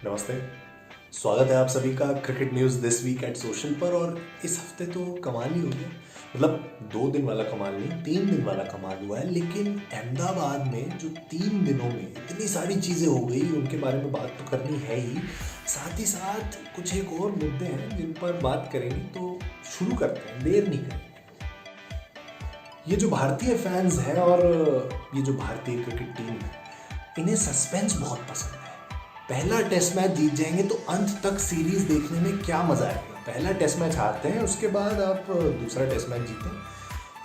नमस्ते। स्वागत है आप सभी का cricket news this week at social पर। और इस हफ्ते तो कमाल ही हो गया। मतलब 2 दिन वाला कमाल नहीं, 3 दिन वाला कमाल हुआ है। लेकिन अहमदाबाद में जो 3 दिनों में इतनी सारी चीज़ें हो गई, उनके बारे में बात तो करनी है ही। साथ ही साथ कुछ एक और मुद्दे हैं जिन पर बात करेंगे। तो शुरू करते हैं, देर नहीं करेंगे। ये जो भारतीय फैंस हैं और ये जो भारतीय क्रिकेट टीम है, इन्हें सस्पेंस बहुत पसंद है। पहला टेस्ट मैच जीत जाएंगे तो अंत तक सीरीज देखने में क्या मजा आएगा। पहला टेस्ट मैच हारते हैं, उसके बाद आप दूसरा टेस्ट मैच जीतें।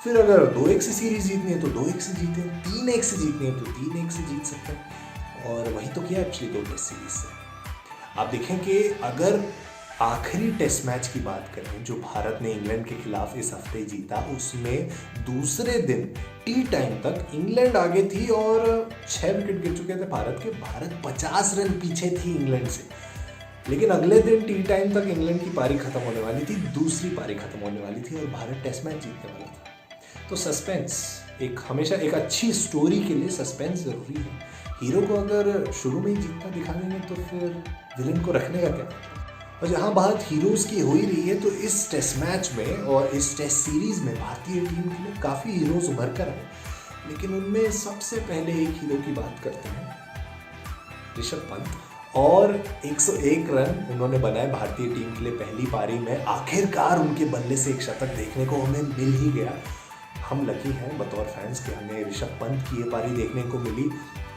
फिर अगर 2-1 से सीरीज जीतनी है तो 2-1 से जीतें, 3-1 से जीतनी है तो 3-1 से जीत सकते हैं। और वही तो किया एक्चुअली 2 टेस्ट सीरीज से। आप देखें कि अगर आखिरी टेस्ट मैच की बात करें जो भारत ने इंग्लैंड के खिलाफ इस हफ्ते जीता, उसमें दूसरे दिन टी टाइम तक इंग्लैंड आगे थी और 6 विकेट गिर चुके थे भारत के। भारत 50 रन पीछे थी इंग्लैंड से। लेकिन अगले दिन टी टाइम तक इंग्लैंड की पारी खत्म होने वाली थी, दूसरी पारी खत्म होने वाली थी और भारत टेस्ट मैच जीतने वाला था। तो सस्पेंस हमेशा एक अच्छी स्टोरी के लिए सस्पेंस जरूरी है। हीरो को अगर शुरू में ही जीतता दिखा देंगे तो फिर विलेन को रखने का क्या मतलब। और जहाँ बात हीरोज़ की हो ही रही है, तो इस टेस्ट मैच में और इस टेस्ट सीरीज़ में भारतीय टीम के लिए काफ़ी हीरोज़ उभर कर आए। लेकिन उनमें सबसे पहले एक हीरो की बात करते हैं, ऋषभ पंत। और 101 रन उन्होंने बनाए भारतीय टीम के लिए पहली पारी में। आखिरकार उनके बल्ले से एक शतक देखने को हमें मिल ही गया। हम लकी हैं बतौर फैंस कि हमें ऋषभ पंत की ये पारी देखने को मिली।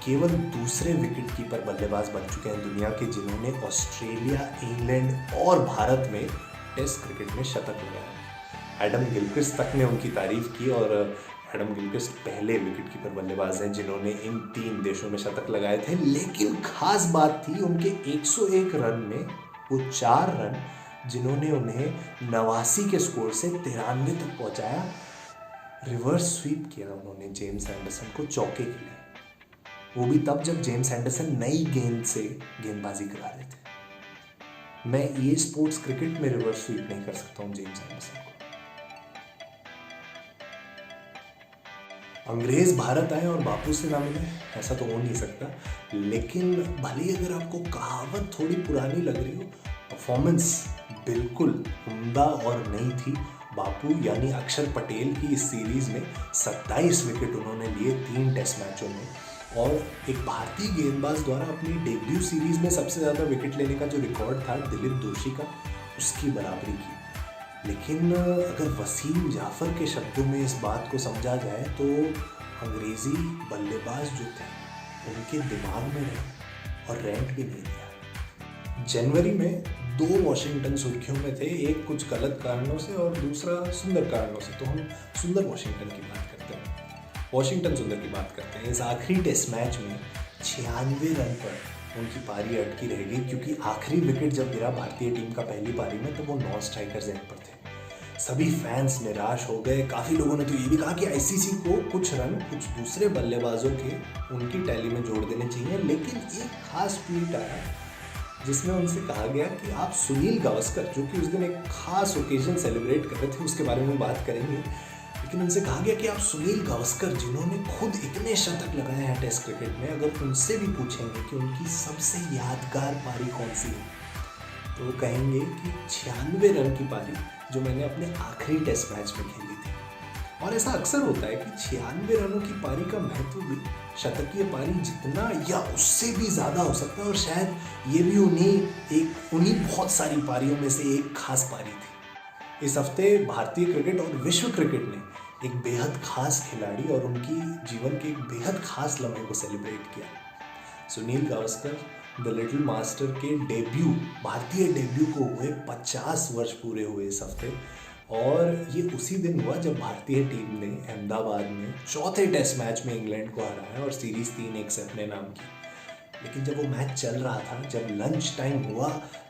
केवल दूसरे विकेट कीपर बल्लेबाज बन चुके हैं दुनिया के जिन्होंने ऑस्ट्रेलिया, इंग्लैंड और भारत में टेस्ट क्रिकेट में शतक लगाया। एडम गिलक्रिस्ट तक ने उनकी तारीफ की और एडम गिलक्रिस्ट पहले विकेट कीपर बल्लेबाज हैं जिन्होंने इन 3 देशों में शतक लगाए थे। लेकिन खास बात थी उनके 101 रन में वो 4 रन जिन्होंने उन्हें 89 के स्कोर से 93 तक पहुंचाया। रिवर्स स्वीप किया उन्होंने जेम्स एंडरसन को चौके के लिए, वो भी तब जब जेम्स एंडरसन नई गेंद से गेंदबाजी करा रहे थे। मैं ये स्पोर्ट्स क्रिकेट में रिवर्स स्वीप नहीं कर सकता हूं जेम्स एंडरसन को। अंग्रेज भारत आए और बापू से ना मिले, ऐसा तो हो नहीं सकता। लेकिन भले ही अगर आपको कहावत थोड़ी पुरानी लग रही हो, परफॉर्मेंस बिल्कुल उम्दा और नई थी। बापू यानी अक्षर पटेल की इस सीरीज में 27 विकेट उन्होंने लिए 3 टेस्ट मैचों में। और एक भारतीय गेंदबाज द्वारा अपनी डेब्यू सीरीज में सबसे ज़्यादा विकेट लेने का जो रिकॉर्ड था दिलीप दोषी का, उसकी बराबरी की। लेकिन अगर वसीम जाफर के शब्दों में इस बात को समझा जाए तो अंग्रेज़ी बल्लेबाज जो थे उनके दिमाग में रहे और रैंक भी नहीं दिया। जनवरी में 2 वॉशिंगटन सुर्खियों में थे, एक कुछ गलत कारणों से और दूसरा सुंदर कारणों से। तो हम सुंदर वॉशिंगटन की बात करते हैं, वॉशिंगटन सुंदर की बात करते हैं। इस आखिरी टेस्ट मैच में 96 रन पर उनकी पारी अटकी रह गई, क्योंकि आखिरी विकेट जब गिरा भारतीय टीम का पहली पारी में तो वो नॉन स्ट्राइकर्स एंड पर थे। सभी फैंस निराश हो गए। काफ़ी लोगों ने तो ये भी कहा कि आईसीसी को कुछ रन कुछ दूसरे बल्लेबाजों के उनकी टैली में जोड़ देने चाहिए। लेकिन एक खास ट्वीट आया जिसमें उनसे कहा गया कि आप सुनील गावस्कर, जो कि उस दिन एक खास ओकेजन सेलिब्रेट कर रहे थे, उसके बारे में बात करेंगे, लेकिन उनसे कहा गया कि आप सुनील गावस्कर जिन्होंने खुद इतने शतक लगाए हैं टेस्ट क्रिकेट में, अगर उनसे भी पूछेंगे कि उनकी सबसे यादगार पारी कौन सी है तो वो कहेंगे कि 96 रन की पारी जो मैंने अपने आखिरी टेस्ट मैच में खेली थी। और ऐसा अक्सर होता है कि 96 रनों की पारी का महत्व भी शतकीय पारी जितना या उससे भी ज़्यादा हो सकता है। और शायद ये भी उन्हीं बहुत सारी पारियों में से एक खास पारी थी। इस हफ्ते भारतीय क्रिकेट और विश्व क्रिकेट ने एक बेहद खास खिलाड़ी और उनकी जीवन के एक बेहद खास लम्हे को सेलिब्रेट किया। Sunil Gavaskar the little master के भारतीय डेब्यू को हुए 50 वर्ष पूरे हुए इस हफ्ते। और ये उसी दिन हुआ जब भारतीय टीम ने अहमदाबाद में चौथे टेस्ट मैच में इंग्लैंड को हराया और सीरीज 3-1 से अपने नाम की। लेकिन जब वो मैच चल रहा था, जब लंच टाइम हुआ,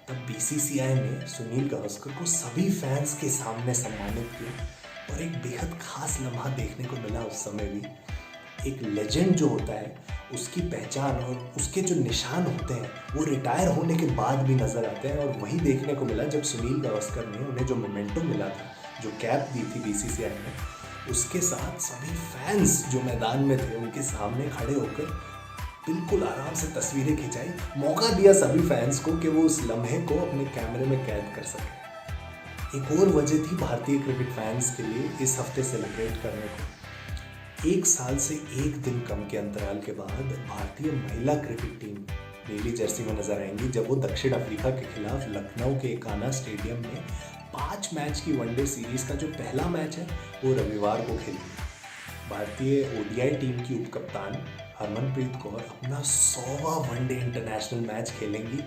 तब बीसीसीआई ने सुनील गावस्कर को सभी फैंस के सामने सम्मानित किया। और एक बेहद खास लम्हा देखने को मिला उस समय भी। एक लेजेंड जो होता है उसकी पहचान और उसके जो निशान होते हैं वो रिटायर होने के बाद भी नज़र आते हैं। और वही देखने को मिला जब सुनील गावस्कर ने उन्हें जो मोमेंटो मिला था, जो कैप दी थी बीसीसीआई ने, उसके साथ सभी फैंस जो मैदान में थे उनके सामने खड़े होकर बिल्कुल आराम से तस्वीरें खिंचाई, मौका दिया सभी फैंस को कि वो उस लम्हे को अपने कैमरे में कैद कर सके। एक और वजह थी भारतीय क्रिकेट फैंस के लिए इस हफ्ते सेलिब्रेट करने को। 1 साल से 1 दिन कम के अंतराल के बाद भारतीय महिला क्रिकेट टीम नीली जर्सी में नजर आएंगी जब वो दक्षिण अफ्रीका के खिलाफ लखनऊ के एकाना स्टेडियम में 5 मैच की वनडे सीरीज का जो पहला मैच है वो रविवार को खेलेगी। भारतीय ओडीआई टीम की उपकप्तान हरमनप्रीत कौर अपना 100वां वनडे इंटरनेशनल मैच खेलेंगी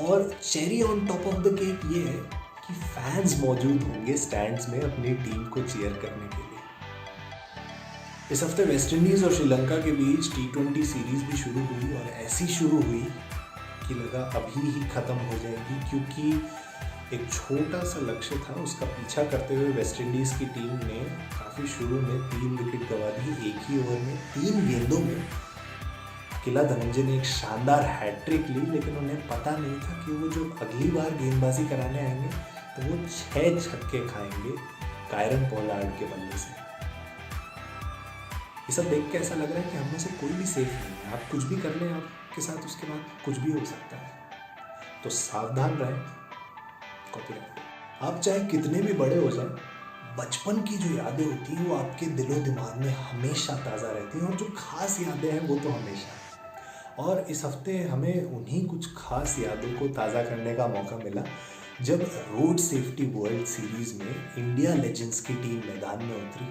और cherry on top of the cake ये है कि फैंस मौजूद होंगे स्टैंड्स में अपनी टीम को चीयर करने के लिए। इस हफ्ते वेस्टइंडीज और श्रीलंका के बीच T20 सीरीज भी शुरू हुई और ऐसी शुरू हुई कि लगा अभी ही खत्म हो जाएगी, क्योंकि एक छोटा सा लक्ष्य था उसका पीछा करते हुए वेस्टइंडीज की टीम ने काफ़ी शुरू में 3 विकेट गंवा दी। एक ही ओवर में 3 गेंदों में अकेला धनंजय ने एक शानदार हैट्रिक ली, लेकिन उन्हें पता नहीं था कि वो जो अगली बार गेंदबाजी कराने आएंगे तो वो 6 छक्के खाएंगे कायरन पोलार्ड के बल्ले से। ये सब देख के ऐसा लग रहा है कि हम में से कोई भी सेफ नहीं है। आप कुछ भी कर लें आपके साथ, उसके बाद कुछ भी हो सकता है, तो सावधान रहें। कॉपीराइट। आप चाहे कितने भी बड़े हो जाएं, बचपन की जो यादें होती हैं वो आपके दिलो दिमाग में हमेशा ताज़ा रहती हैं, और जो खास यादें हैं वो तो हमेशा। और इस हफ्ते हमें उन्हीं कुछ खास यादों को ताज़ा करने का मौका मिला जब रोड सेफ्टी वर्ल्ड सीरीज़ में इंडिया लेजेंड्स की टीम मैदान में उतरी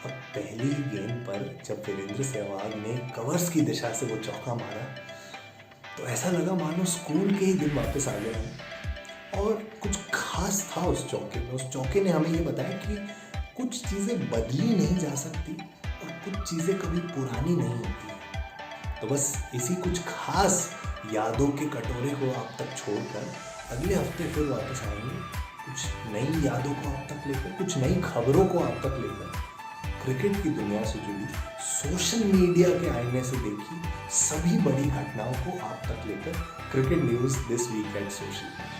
और पहली गेंद पर जब वीरेंद्र सहवाग ने कवर्स की दिशा से वो चौका मारा तो ऐसा लगा मानो स्कूल के ही दिन वापस आ गए हैं। और कुछ खास था उस चौके में। उस चौके ने हमें ये बताया कि कुछ चीज़ें बदली नहीं जा सकती और कुछ चीज़ें कभी पुरानी नहीं होती। तो बस इसी कुछ खास यादों के कटोरे को आप तक छोड़कर अगले हफ्ते फिर वापस आएंगे कुछ नई यादों को आप तक लेकर, कुछ नई खबरों को आप तक लेकर, क्रिकेट की दुनिया से जुड़ी सोशल मीडिया के आईने से देखी सभी बड़ी घटनाओं को आप तक लेकर cricket news this week at social.